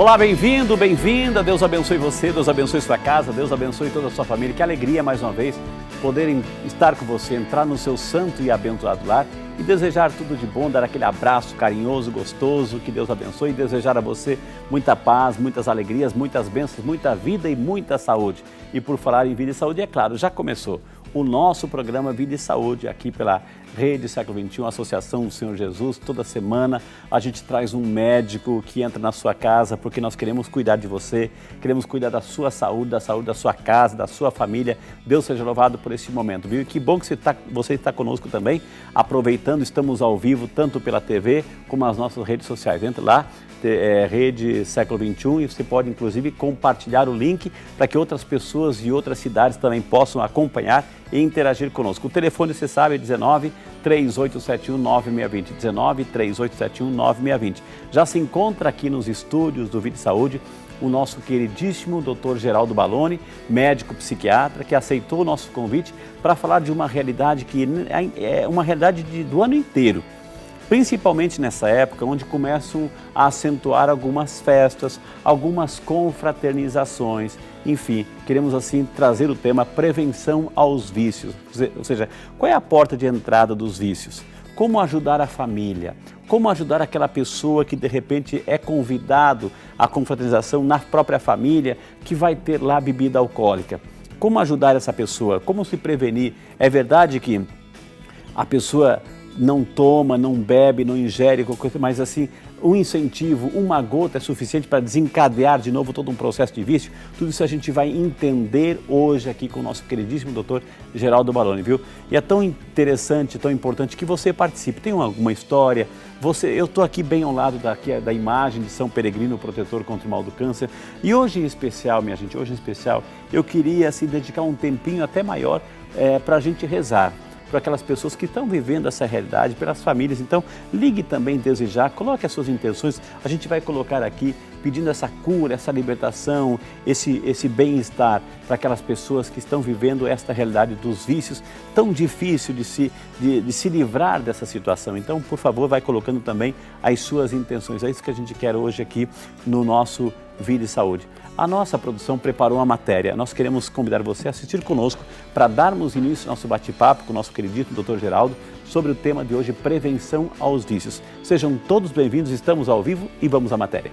Olá, bem-vindo, bem-vinda, Deus abençoe você, Deus abençoe sua casa, Deus abençoe toda a sua família. Que alegria, mais uma vez, poder estar com você, entrar no seu santo e abençoado lar e desejar tudo de bom, dar aquele abraço carinhoso, gostoso, que Deus abençoe e desejar a você muita paz, muitas alegrias, muitas bênçãos, muita vida e muita saúde. E por falar em vida e saúde, é claro, já começou o nosso programa Vida e Saúde aqui pela Rede Século XXI, Associação do Senhor Jesus. Toda semana a gente traz um médico que entra na sua casa porque nós queremos cuidar de você, queremos cuidar da sua saúde da sua casa, da ssua família. Deus seja louvado por esse momento, viu? E que bom que você está conosco também, aproveitando, estamos ao vivo tanto pela TV como as nossas redes sociais. Entre lá, Rede Século XXI, e você pode inclusive compartilhar o link para que outras pessoas de outras cidades também possam acompanhar e interagir conosco. O telefone, você sabe, é 19 3871 9620, 19 3871 9620. Já se encontra aqui nos estúdios do Vida e Saúde o nosso queridíssimo Dr. Geraldo Balloni, médico psiquiatra, que aceitou o nosso convite para falar de uma realidade que é uma realidade do ano inteiro. Principalmente nessa época, onde começam a acentuar algumas festas, algumas confraternizações, enfim, queremos assim trazer o tema prevenção aos vícios, ou seja, qual é a porta de entrada dos vícios? Como ajudar a família? Como ajudar aquela pessoa que de repente é convidado à confraternização na própria família, que vai ter lá bebida alcoólica? Como ajudar essa pessoa? Como se prevenir? É verdade que a pessoa não toma, não bebe, não ingere qualquer coisa, mas assim, um incentivo, uma gota é suficiente para desencadear de novo todo um processo de vício. Tudo isso a gente vai entender hoje aqui com o nosso queridíssimo doutor Geraldo Balloni, viu? E é tão interessante, tão importante que você participe. Tem alguma história? Eu estou aqui bem ao lado da imagem de São Peregrino, protetor contra o mal do câncer. E hoje em especial, minha gente, hoje em especial, eu queria assim, dedicar um tempinho até maior para a gente rezar para aquelas pessoas que estão vivendo essa realidade, pelas famílias. Então, ligue também desejar, coloque as suas intenções, a gente vai colocar aqui pedindo essa cura, essa libertação, esse bem-estar para aquelas pessoas que estão vivendo esta realidade dos vícios, tão difícil de se livrar dessa situação. Então, por favor, vai colocando também as suas intenções. É isso que a gente quer hoje aqui no nosso Vida e Saúde. A nossa produção preparou uma matéria. Nós queremos convidar você a assistir conosco para darmos início ao nosso bate-papo com o nosso queridíssimo Dr. Geraldo sobre o tema de hoje, prevenção aos vícios. Sejam todos bem-vindos, estamos ao vivo e vamos à matéria.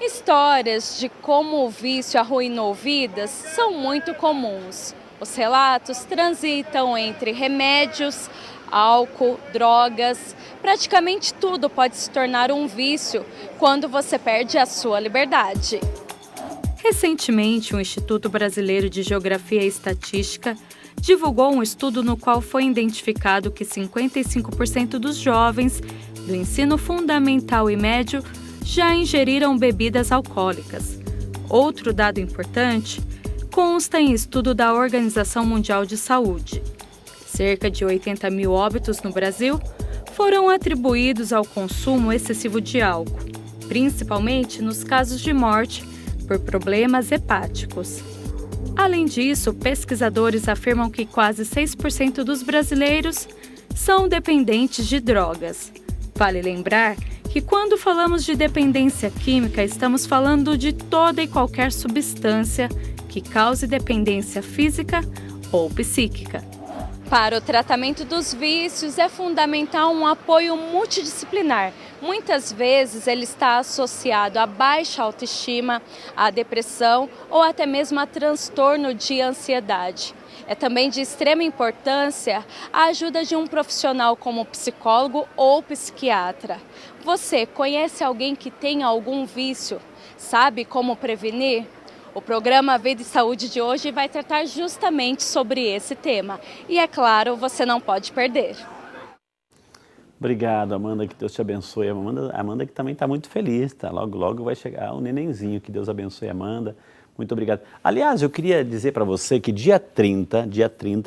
Histórias de como o vício arruinou vidas são muito comuns. Os relatos transitam entre remédios, álcool, drogas. Praticamente tudo pode se tornar um vício quando você perde a sua liberdade. Recentemente, o Instituto Brasileiro de Geografia e Estatística divulgou um estudo no qual foi identificado que 55% dos jovens do ensino fundamental e médio já ingeriram bebidas alcoólicas. Outro dado importante consta em estudo da Organização Mundial de Saúde. Cerca de 80 mil óbitos no Brasil foram atribuídos ao consumo excessivo de álcool, principalmente nos casos de morte por problemas hepáticos. Além disso, pesquisadores afirmam que quase 6% dos brasileiros são dependentes de drogas. Vale lembrar que quando falamos de dependência química, estamos falando de toda e qualquer substância que cause dependência física ou psíquica. Para o tratamento dos vícios é fundamental um apoio multidisciplinar. Muitas vezes ele está associado a baixa autoestima, a depressão ou até mesmo a transtorno de ansiedade. É também de extrema importância a ajuda de um profissional como psicólogo ou psiquiatra. Você conhece alguém que tem algum vício? Sabe como prevenir? O programa Vida e Saúde de hoje vai tratar justamente sobre esse tema. E é claro, você não pode perder. Obrigado, Amanda, que Deus te abençoe. Amanda que também está muito feliz, tá? Logo vai chegar o nenenzinho, que Deus abençoe, Amanda. Muito obrigado. Aliás, eu queria dizer para você que dia 30,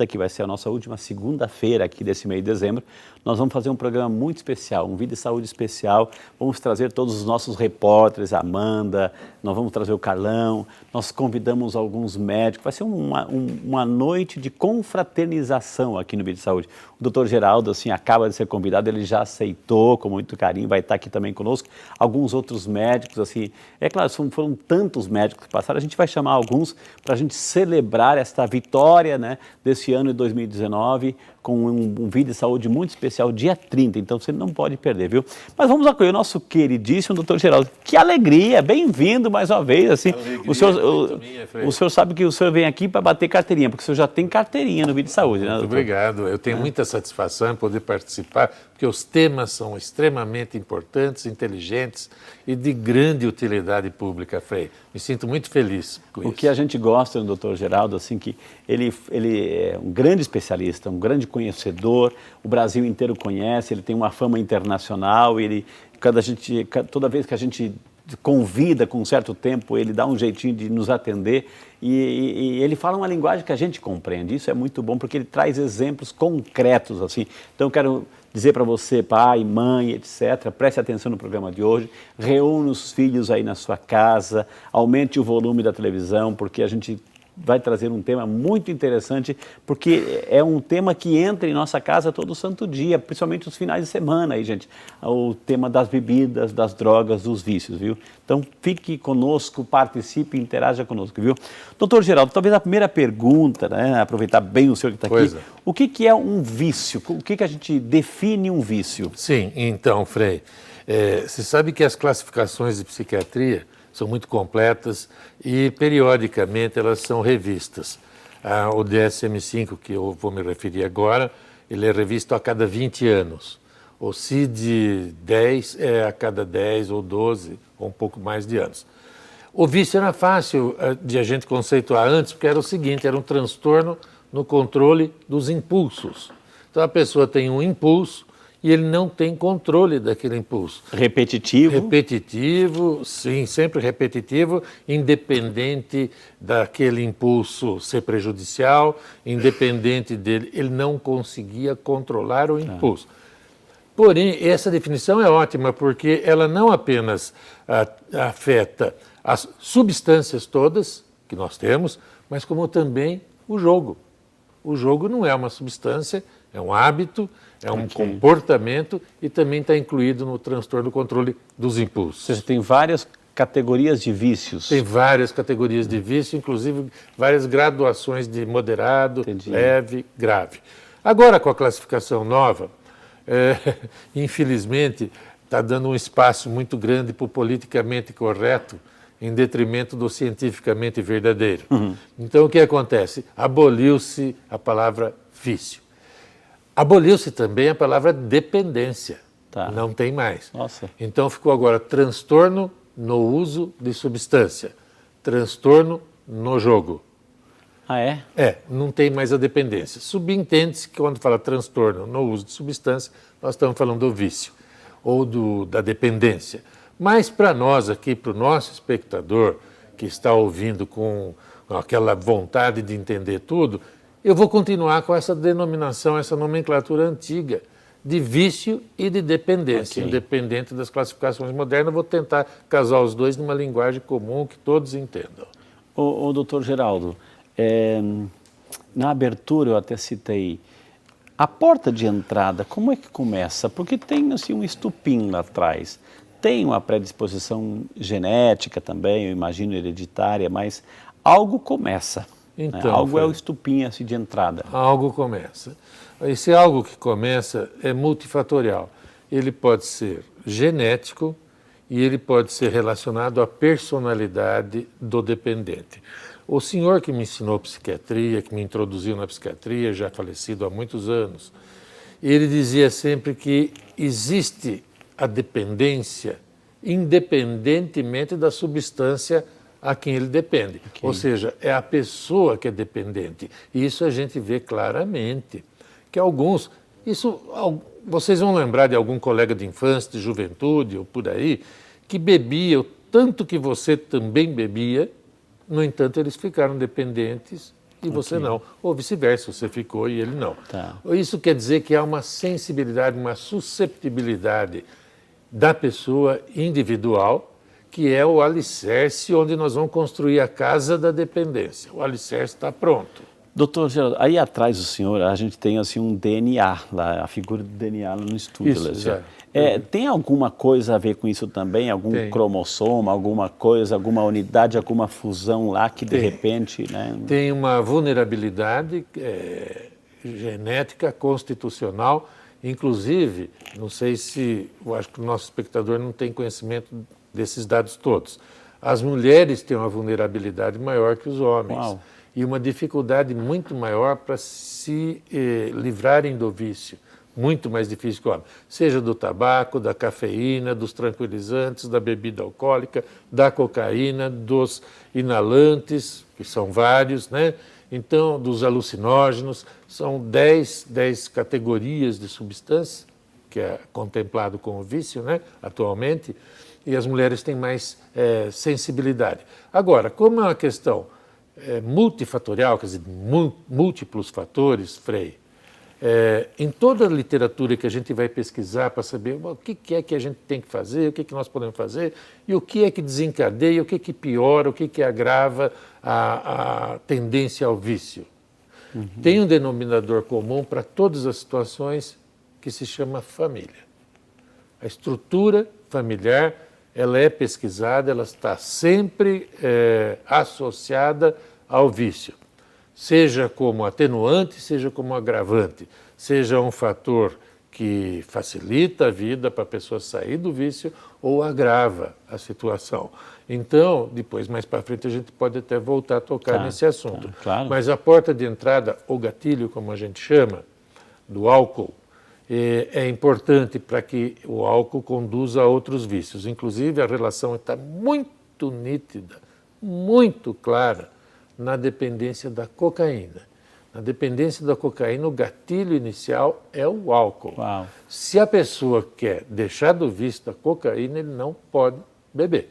que vai ser a nossa última segunda-feira aqui desse mês de dezembro, nós vamos fazer um programa muito especial, um Vida e Saúde especial. Vamos trazer todos os nossos repórteres, a Amanda, nós vamos trazer o Carlão, nós convidamos alguns médicos. Vai ser uma noite de confraternização aqui no Vida e Saúde. O doutor Geraldo, assim, acaba de ser convidado, ele já aceitou com muito carinho, vai estar aqui também conosco. Alguns outros médicos, assim, é claro, foram tantos médicos que passaram, a gente vai chamar alguns para a gente celebrar esta vitória, né, desse ano de 2019, com um Vida e Saúde muito especial, dia 30, então você não pode perder, viu? Mas vamos acolher o nosso queridíssimo doutor Geraldo. Que alegria, bem-vindo mais uma vez, assim. O senhor sabe que o senhor vem aqui para bater carteirinha, porque o senhor já tem carteirinha no Vida e Saúde, né, doutor? Muito obrigado, eu tenho muita satisfação em poder participar, porque os temas são extremamente importantes, inteligentes e de grande utilidade pública, Frei. Me sinto muito feliz com isso. O que a gente gosta do doutor Geraldo, assim, que ele é um grande especialista, um grande conhecedor, o Brasil inteiro conhece, ele tem uma fama internacional, toda vez que a gente convida com um certo tempo, ele dá um jeitinho de nos atender e ele fala uma linguagem que a gente compreende. Isso é muito bom porque ele traz exemplos concretos, assim. Então eu quero dizer para você, pai, mãe, etc., preste atenção no programa de hoje, reúna os filhos aí na sua casa, aumente o volume da televisão, porque a gente vai trazer um tema muito interessante, porque é um tema que entra em nossa casa todo santo dia, principalmente os finais de semana aí, gente. O tema das bebidas, das drogas, dos vícios, viu? Então, fique conosco, participe, interaja conosco, viu? Doutor Geraldo, talvez a primeira pergunta, né, aproveitar bem o senhor que está aqui, o que é um vício? O que a gente define um vício? Sim, então, Frei, você sabe que as classificações de psiquiatria são muito completas e, periodicamente, elas são revistas. O DSM-5, que eu vou me referir agora, ele é revisto a cada 20 anos. O CID-10 é a cada 10 ou 12, ou um pouco mais de anos. O vício era fácil de a gente conceituar antes, porque era o seguinte, era um transtorno no controle dos impulsos. Então, a pessoa tem um impulso, e ele não tem controle daquele impulso. Repetitivo? Repetitivo, sim, sempre repetitivo, independente daquele impulso ser prejudicial, independente dele, ele não conseguia controlar o impulso. Porém, essa definição é ótima, porque ela não apenas afeta as substâncias todas que nós temos, mas como também o jogo. O jogo não é uma substância, é um hábito, é um comportamento e também está incluído no transtorno do controle dos impulsos. Ou seja, tem várias categorias de vícios. Tem várias categorias de vício, inclusive várias graduações de moderado, leve, grave. Agora, com a classificação nova, infelizmente, está dando um espaço muito grande para o politicamente correto, em detrimento do cientificamente verdadeiro. Então, o que acontece? Aboliu-se a palavra vício. Aboliu-se também a palavra dependência. Não tem mais. Nossa. Então, ficou agora transtorno no uso de substância, transtorno no jogo. Ah, é? Não tem mais a dependência. Subentende-se que quando fala transtorno no uso de substância, nós estamos falando do vício ou da dependência. Mas para nós aqui, para o nosso espectador que está ouvindo com aquela vontade de entender tudo, eu vou continuar com essa denominação, essa nomenclatura antiga de vício e de dependência. Independente das classificações modernas, eu vou tentar casar os dois numa linguagem comum que todos entendam. O doutor Geraldo, na abertura eu até citei, a porta de entrada, como é que começa? Porque tem assim, um estupim lá atrás. Tem uma predisposição genética também, eu imagino, hereditária, mas algo começa. Então, né? Algo é o estupim assim, de entrada. Algo começa. Esse algo que começa é multifatorial. Ele pode ser genético e ele pode ser relacionado à personalidade do dependente. O senhor que me ensinou psiquiatria, que me introduziu na psiquiatria, já falecido há muitos anos, ele dizia sempre que existe a dependência independentemente da substância a quem ele depende. Ou seja, é a pessoa que é dependente. E isso a gente vê claramente. Que alguns... vocês vão lembrar de algum colega de infância, de juventude ou por aí, que bebia o tanto que você também bebia, No entanto, eles ficaram dependentes e você não. Ou vice-versa, você ficou e ele não. Tá. Isso quer dizer que há uma sensibilidade, uma susceptibilidade da pessoa individual, que é o alicerce onde nós vamos construir a casa da dependência. O alicerce está pronto. Doutor Geraldo, aí atrás do senhor a gente tem assim um DNA, lá, a figura do DNA lá no estudo. Isso, lá, tem alguma coisa a ver com isso também? Algum cromossoma, alguma coisa, alguma unidade, alguma fusão lá que de repente... Né? Tem uma vulnerabilidade genética, constitucional, inclusive, não sei se, eu acho que o nosso espectador não tem conhecimento desses dados todos. As mulheres têm uma vulnerabilidade maior que os homens. Uau. E uma dificuldade muito maior para se livrarem do vício, muito mais difícil que o homem. Seja do tabaco, da cafeína, dos tranquilizantes, da bebida alcoólica, da cocaína, dos inalantes, que são vários, né? Então, dos alucinógenos, são 10 categorias de substâncias, que é contemplado com o vício, né, atualmente, e as mulheres têm mais sensibilidade. Agora, como é uma questão multifatorial, quer dizer, múltiplos fatores, Frei, em toda a literatura que a gente vai pesquisar para saber o que é que a gente tem que fazer, o que nós podemos fazer, e o que é que desencadeia, o que piora, o que agrava a tendência ao vício. Uhum. Tem um denominador comum para todas as situações que se chama família. A estrutura familiar, ela é pesquisada, ela está sempre associada ao vício, seja como atenuante, seja como agravante, seja um fator que facilita a vida para a pessoa sair do vício ou agrava a situação. Então, depois, mais para frente, a gente pode até voltar a tocar nesse assunto. Claro. Mas a porta de entrada, o gatilho, como a gente chama, do álcool, é importante para que o álcool conduza a outros vícios. Inclusive, a relação está muito nítida, muito clara na dependência da cocaína. Na dependência da cocaína, o gatilho inicial é o álcool. Uau. Se a pessoa quer deixar do vício da cocaína, ele não pode beber.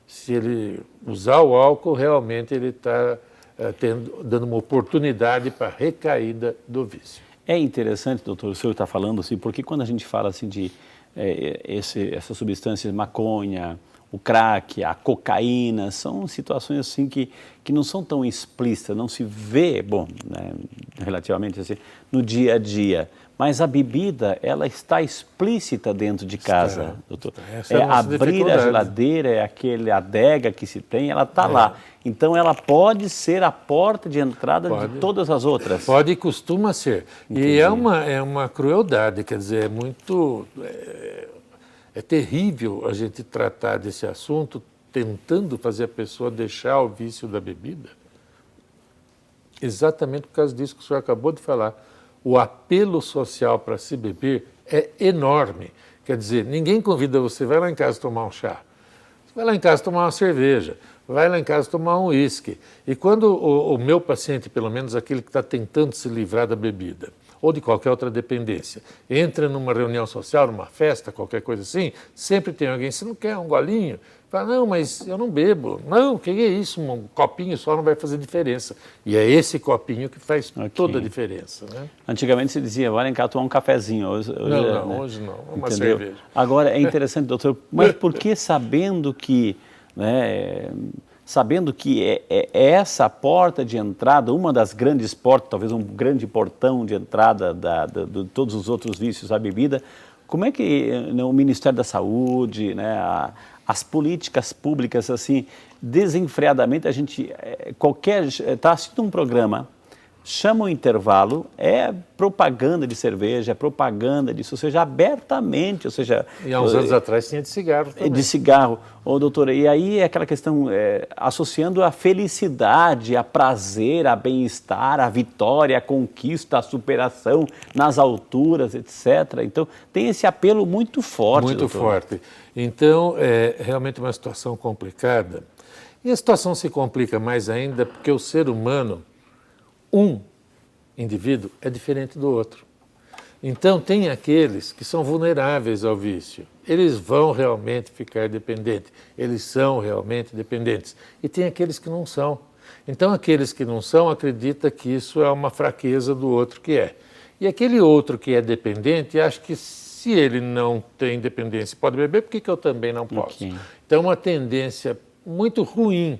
Se ele usar o álcool, realmente ele está dando uma oportunidade para a recaída do vício. É interessante, doutor, o senhor está falando assim, porque quando a gente fala assim de essas substâncias, maconha, o crack, a cocaína, são situações assim que não são tão explícitas, não se vê, bom, né, relativamente assim, no dia a dia. Mas a bebida, ela está explícita dentro de casa, doutor. É abrir a geladeira, é aquele adega que se tem, ela está lá. Então, ela pode ser a porta de entrada de todas as outras. Pode e costuma ser. Entendi. E é uma crueldade, quer dizer, é muito... É terrível a gente tratar desse assunto tentando fazer a pessoa deixar o vício da bebida. Exatamente por causa disso que o senhor acabou de falar. O apelo social para se beber é enorme. Quer dizer, ninguém convida você, vai lá em casa tomar um chá, vai lá em casa tomar uma cerveja, vai lá em casa tomar um uísque. E quando o meu paciente, pelo menos aquele que está tentando se livrar da bebida, ou de qualquer outra dependência, entra numa reunião social, numa festa, qualquer coisa assim, sempre tem alguém, você não quer um golinho? Fala, não, mas eu não bebo. Não, o que é isso? Um copinho só não vai fazer diferença. E é esse copinho que faz toda a diferença. Né? Antigamente se dizia, vai lá em casa tomar um cafezinho. Hoje hoje não, uma cerveja. Agora, é interessante, doutor, mas por que sabendo que... Né, sabendo que é essa porta de entrada, uma das grandes portas, talvez um grande portão de entrada de todos os outros vícios à bebida, como é que o Ministério da Saúde, né, as políticas públicas, assim, desenfreadamente, a gente, está assistindo um programa, chama o intervalo, é propaganda de cerveja, é propaganda disso, ou seja, abertamente, ou seja... E há uns anos atrás tinha de cigarro também. De cigarro, doutora, e aí é aquela questão, associando a felicidade, a prazer, a bem-estar, a vitória, a conquista, a superação nas alturas, etc. Então, tem esse apelo muito forte, muito doutor. Forte. Então, é realmente uma situação complicada. E a situação se complica mais ainda porque o ser humano, um indivíduo é diferente do outro. Então, tem aqueles que são vulneráveis ao vício. Eles vão realmente ficar dependentes. Eles são realmente dependentes. E tem aqueles que não são. Então, aqueles que não são acreditam que isso é uma fraqueza do outro que é. E aquele outro que é dependente acha que se ele não tem dependência e pode beber, por que eu também não posso? Okay. Então, uma tendência muito ruim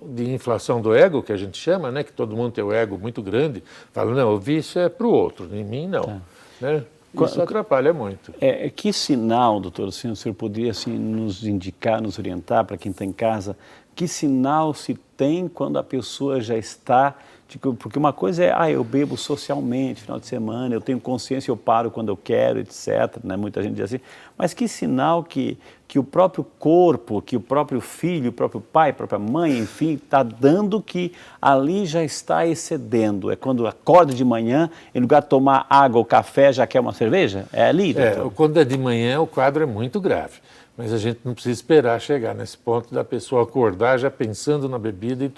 de inflação do ego, que a gente chama, né, que todo mundo tem o ego muito grande, fala, não, o vício é para o outro, em mim não. Tá. Né? Isso atrapalha muito. Que sinal, doutor, assim, o senhor poderia assim, nos indicar, nos orientar, para quem está em casa, que sinal se tem quando a pessoa já está... Porque uma coisa é, eu bebo socialmente, final de semana, eu tenho consciência, eu paro quando eu quero, etc. Né? Muita gente diz assim. Mas que sinal que o próprio corpo, que o próprio filho, o próprio pai, a própria mãe, enfim, está dando que ali já está excedendo? É quando acorda de manhã, em lugar de tomar água ou café, já quer uma cerveja? É ali, doutor? Quando é de manhã, o quadro é muito grave. Mas a gente não precisa esperar chegar nesse ponto da pessoa acordar já pensando na bebida e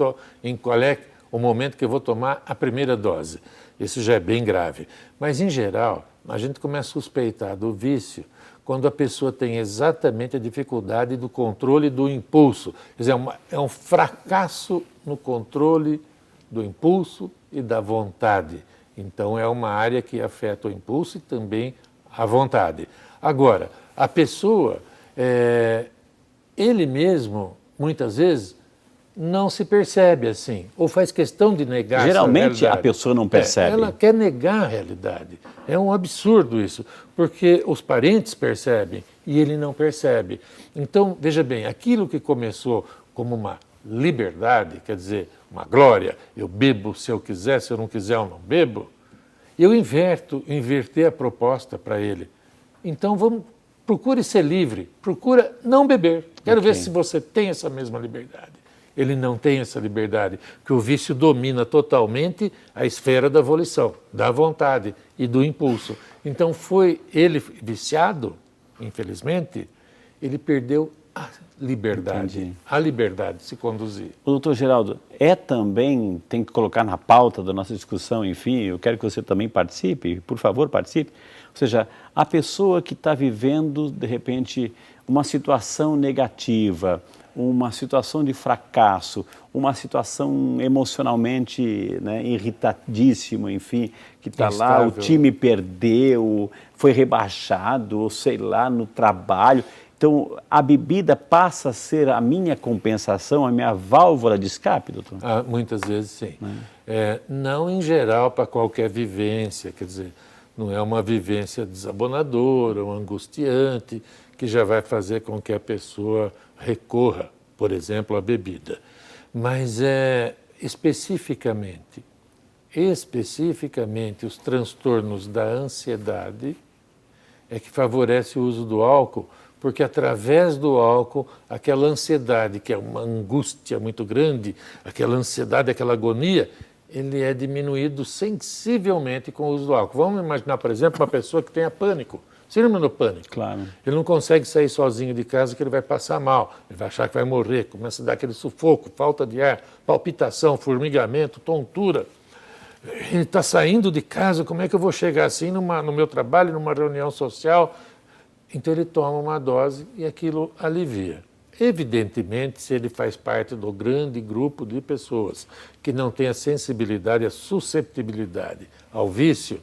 em qual é o momento que eu vou tomar a primeira dose. Isso já é bem grave. Mas, em geral, a gente começa a suspeitar do vício quando a pessoa tem exatamente a dificuldade do controle do impulso. Quer dizer, é um fracasso no controle do impulso e da vontade. Então, é uma área que afeta o impulso e também a vontade. Agora, a pessoa, ele mesmo, muitas vezes, não se percebe assim, ou faz questão de negar Geralmente a pessoa não percebe. Ela quer negar a realidade. É um absurdo isso, porque os parentes percebem e ele não percebe. Então, veja bem, aquilo que começou como uma liberdade, quer dizer, uma glória, eu bebo se eu quiser, se eu não quiser eu não bebo, eu inverter a proposta para ele. Então, procure ser livre, procura não beber. Quero ver se você tem essa mesma liberdade. Ele não tem essa liberdade, porque o vício domina totalmente a esfera da volição, da vontade e do impulso. Então, foi ele viciado, infelizmente, ele perdeu a liberdade. Entendi. A liberdade de se conduzir. O doutor Geraldo, também, tem que colocar na pauta da nossa discussão, enfim, eu quero que você também participe, por favor, participe. Ou seja, a pessoa que está vivendo, de repente, uma situação negativa, uma situação de fracasso, uma situação emocionalmente, né, irritadíssima, enfim, que está lá, o time perdeu, foi rebaixado, ou sei lá, no trabalho. Então, a bebida passa a ser a minha compensação, a minha válvula de escape, doutor? Muitas vezes, sim. Não em geral para qualquer vivência, quer dizer, não é uma vivência desabonadora ou angustiante que já vai fazer com que a pessoa recorra, por exemplo, à bebida. Mas especificamente os transtornos da ansiedade é que favorece o uso do álcool, porque através do álcool, aquela ansiedade, que é uma angústia muito grande, aquela ansiedade, aquela agonia, ele é diminuído sensivelmente com o uso do álcool. Vamos imaginar, por exemplo, uma pessoa que tenha pânico. Síndrome do pânico. Claro. Ele não consegue sair sozinho de casa que ele vai passar mal, ele vai achar que vai morrer, começa a dar aquele sufoco, falta de ar, palpitação, formigamento, tontura. Ele está saindo de casa, como é que eu vou chegar assim no meu trabalho, numa reunião social? Então ele toma uma dose e aquilo alivia. Evidentemente, se ele faz parte do grande grupo de pessoas que não tem a sensibilidade, a susceptibilidade ao vício,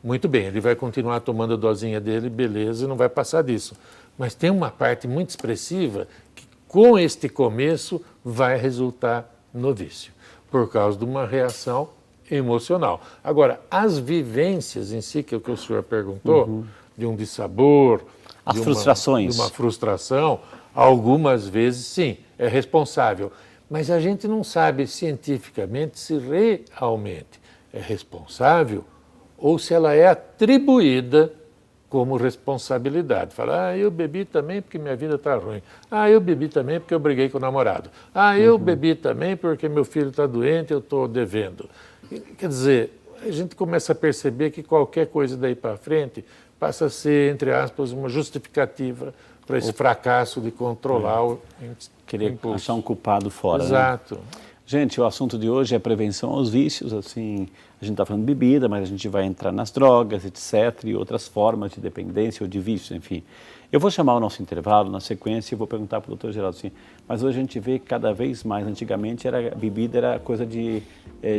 muito bem, ele vai continuar tomando a dosinha dele, beleza, e não vai passar disso. Mas tem uma parte muito expressiva que, com este começo, vai resultar no vício, por causa de uma reação emocional. Agora, as vivências em si, que é o que o senhor perguntou, de um dissabor, as frustrações, de uma frustração, algumas vezes, sim, é responsável. Mas a gente não sabe cientificamente se realmente é responsável ou se ela é atribuída como responsabilidade. Fala, eu bebi também porque minha vida está ruim. Eu bebi também porque eu briguei com o namorado. Eu bebi também porque meu filho está doente, eu estou devendo. Quer dizer, a gente começa a perceber que qualquer coisa daí para frente passa a ser, entre aspas, uma justificativa para esse fracasso de controlar o querer impulso. achar um culpado fora. Exato. Né? Gente, o assunto de hoje é prevenção aos vícios, assim, a gente está falando de bebida, mas a gente vai entrar nas drogas, etc, e outras formas de dependência ou de vício, enfim. Eu vou chamar o nosso intervalo na sequência e vou perguntar para o Dr. Geraldo assim, mas hoje a gente vê que cada vez mais, antigamente bebida era coisa de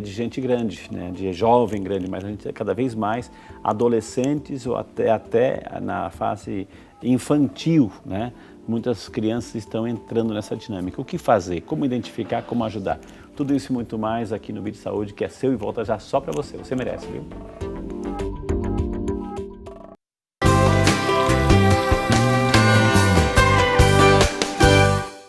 gente grande, né, de jovem grande, mas a gente cada vez mais adolescentes ou até na fase infantil, né? Muitas crianças estão entrando nessa dinâmica. O que fazer? Como identificar? Como ajudar? Tudo isso e muito mais aqui no Vídeo Saúde, que é seu e volta já só para você. Você merece, viu?